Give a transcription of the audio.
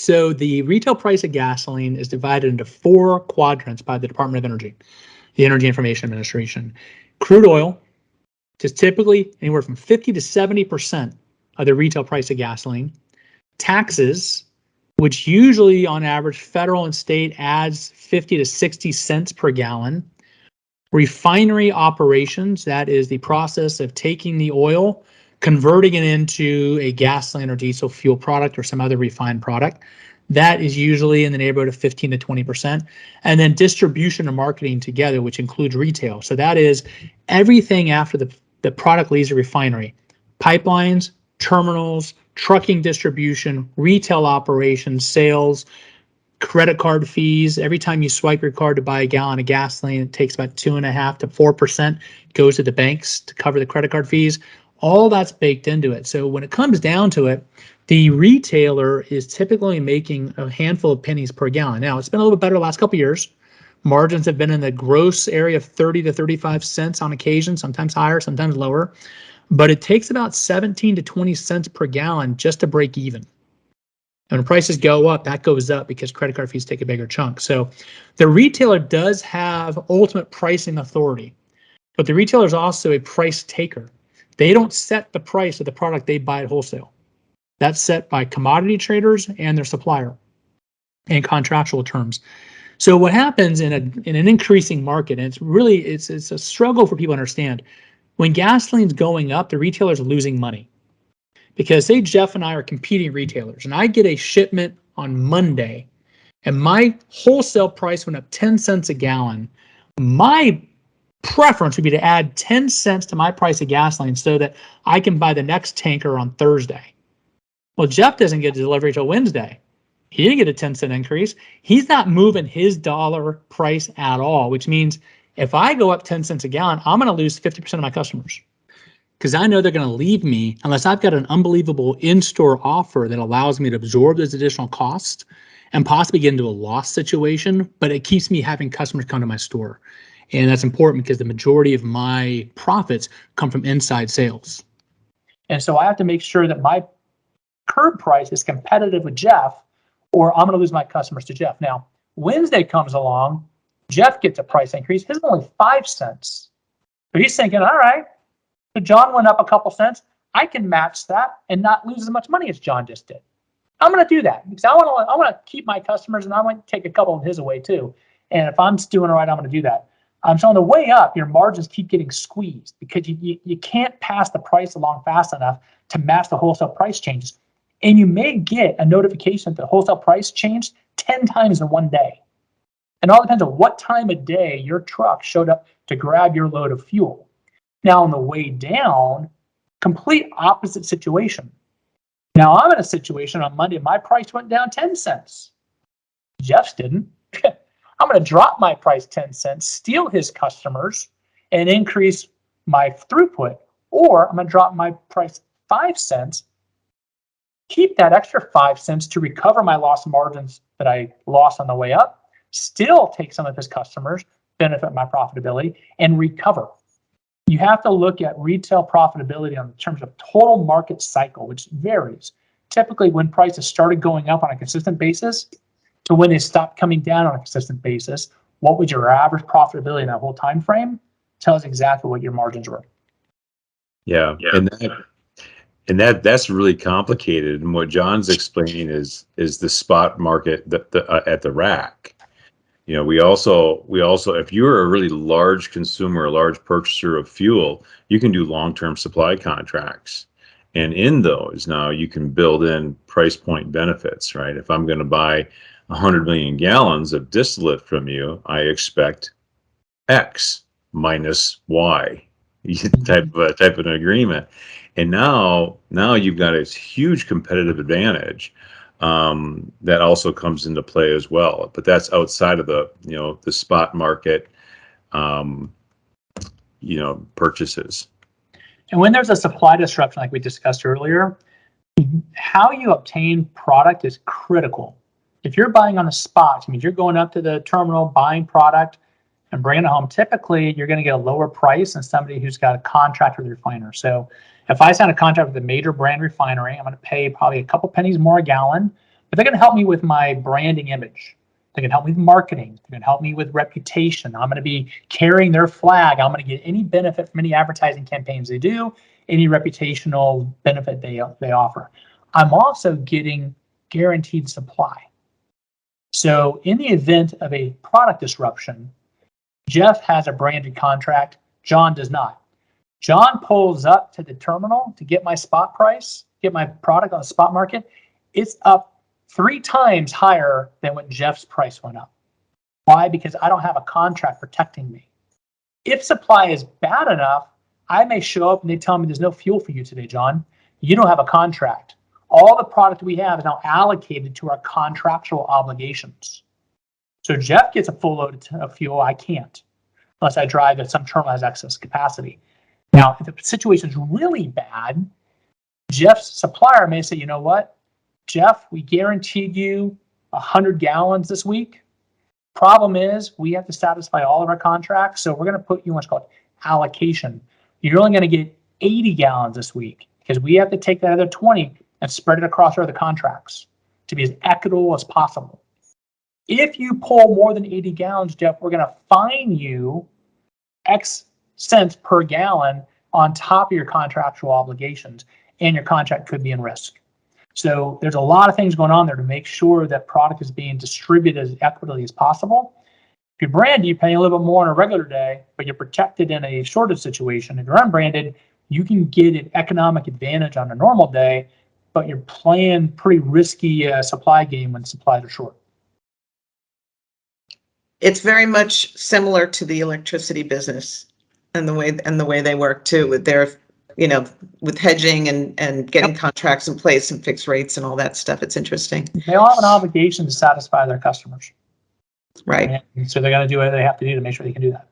So the retail price of gasoline is divided into 4 quadrants by the Department of Energy, the Energy Information Administration. Crude oil is typically anywhere from 50 to 70% of the retail price of gasoline. Taxes, which usually on average federal and state adds 50 to 60 cents per gallon. Refinery operations, that is the process of taking the oil, converting it into a gasoline or diesel fuel product or some other refined product. That is usually in the neighborhood of 15 to 20%. And then distribution and marketing together, which includes retail. So that is everything after the product leaves the refinery. Pipelines, terminals, trucking distribution, retail operations, sales, credit card fees. Every time you swipe your card to buy a gallon of gasoline, it takes about 2.5% to 4% goes to the banks to cover the credit card fees. All that's baked into it. So when it comes down to it, the retailer is typically making a handful of pennies per gallon. Now, it's been a little bit better the last couple of years. Margins have been in the gross area of 30 to 35 cents on occasion, sometimes higher, sometimes lower. But it takes about 17 to 20 cents per gallon just to break even. And when prices go up, that goes up because credit card fees take a bigger chunk. So the retailer does have ultimate pricing authority, but the retailer is also a price taker. They don't set the price of the product they buy at wholesale. That's set by commodity traders and their supplier in contractual terms. So what happens in an increasing market, and it's a struggle for people to understand. When gasoline's going up, the retailer's losing money. Because say Jeff and I are competing retailers and I get a shipment on Monday and my wholesale price went up 10 cents a gallon, my preference would be to add 10 cents to my price of gasoline so that I can buy the next tanker on Thursday. Well, Jeff doesn't get delivery till Wednesday. He didn't get a 10-cent increase. He's not moving his dollar price at all, which means if I go up 10 cents a gallon, I'm going to lose 50% of my customers because I know they're going to leave me unless I've got an unbelievable in-store offer that allows me to absorb those additional costs and possibly get into a loss situation, but it keeps me having customers come to my store. And that's important because the majority of my profits come from inside sales. And so I have to make sure that my curb price is competitive with Jeff, or I'm going to lose my customers to Jeff. Now, Wednesday comes along, Jeff gets a price increase. His is only 5 cents. But he's thinking, all right, so John went up a couple cents. I can match that and not lose as much money as John just did. I'm going to do that because I want to keep my customers and I want to take a couple of his away too. And if I'm doing it right, I'm going to do that. So on the way up, your margins keep getting squeezed because you can't pass the price along fast enough to match the wholesale price changes. And you may get a notification that the wholesale price changed 10 times in one day. And it all depends on what time of day your truck showed up to grab your load of fuel. Now on the way down, complete opposite situation. Now I'm in a situation on Monday, my price went down 10 cents. Jeff's didn't. I'm going to drop my price 10 cents, steal his customers, and increase my throughput. Or I'm going to drop my price 5 cents, keep that extra 5 cents to recover my lost margins that I lost on the way up, still take some of his customers, benefit my profitability, and recover. You have to look at retail profitability in terms of total market cycle, which varies. Typically, when prices started going up on a consistent basis to when they stopped coming down on a consistent basis, what was your average profitability in that whole time frame tells exactly what your margins were. Yeah. And that's really complicated. And what John's explaining is the spot market at the rack. You know, we also, if you're a really large consumer, a large purchaser of fuel, you can do long-term supply contracts. And in those, now you can build in price point benefits, right? If I'm going to buy 100 million gallons of distillate from you, I expect X minus Y type of an agreement. And now you've got a huge competitive advantage that also comes into play as well. But that's outside of the spot market, purchases. And when there's a supply disruption, like we discussed earlier, how you obtain product is critical. If you're buying on the spot, I mean, you're going up to the terminal, buying product and bringing it home. Typically, you're going to get a lower price than somebody who's got a contract with the refiner. So if I sign a contract with a major brand refinery, I'm going to pay probably a couple pennies more a gallon, but they're going to help me with my branding image. They can help me with marketing. They can help me with reputation. I'm going to be carrying their flag. I'm going to get any benefit from any advertising campaigns they do, any reputational benefit they offer. I'm also getting guaranteed supply. So in the event of a product disruption, Jeff has a branded contract. John does not. John pulls up to the terminal to get my spot price, get my product on the spot market. It's up 3 times higher than when Jeff's price went up. Why? Because I don't have a contract protecting me. If supply is bad enough, I may show up and they tell me there's no fuel for you today, John. You don't have a contract. All the product we have is now allocated to our contractual obligations. So Jeff gets a full load of fuel. I can't, unless I drive that some terminal has excess capacity. Now, if the situation is really bad, Jeff's supplier may say, you know what? Jeff, we guaranteed you 100 gallons this week. Problem is, we have to satisfy all of our contracts, so we're going to put you in what's called allocation. You're only going to get 80 gallons this week because we have to take that other 20 and spread it across our other contracts to be as equitable as possible. If you pull more than 80 gallons, Jeff, we're going to fine you X cents per gallon on top of your contractual obligations, and your contract could be in risk. So there's a lot of things going on there to make sure that product is being distributed as equitably as possible. If you're branded, you pay a little bit more on a regular day, but you're protected in a shortage situation. If you're unbranded, you can get an economic advantage on a normal day, but you're playing pretty risky supply game when supplies are short. It's very much similar to the electricity business and the way they work too, with their, with hedging and getting contracts in place and fixed rates and all that stuff. It's interesting. They all have an obligation to satisfy their customers. Right. And so they're going to do what they have to do to make sure they can do that.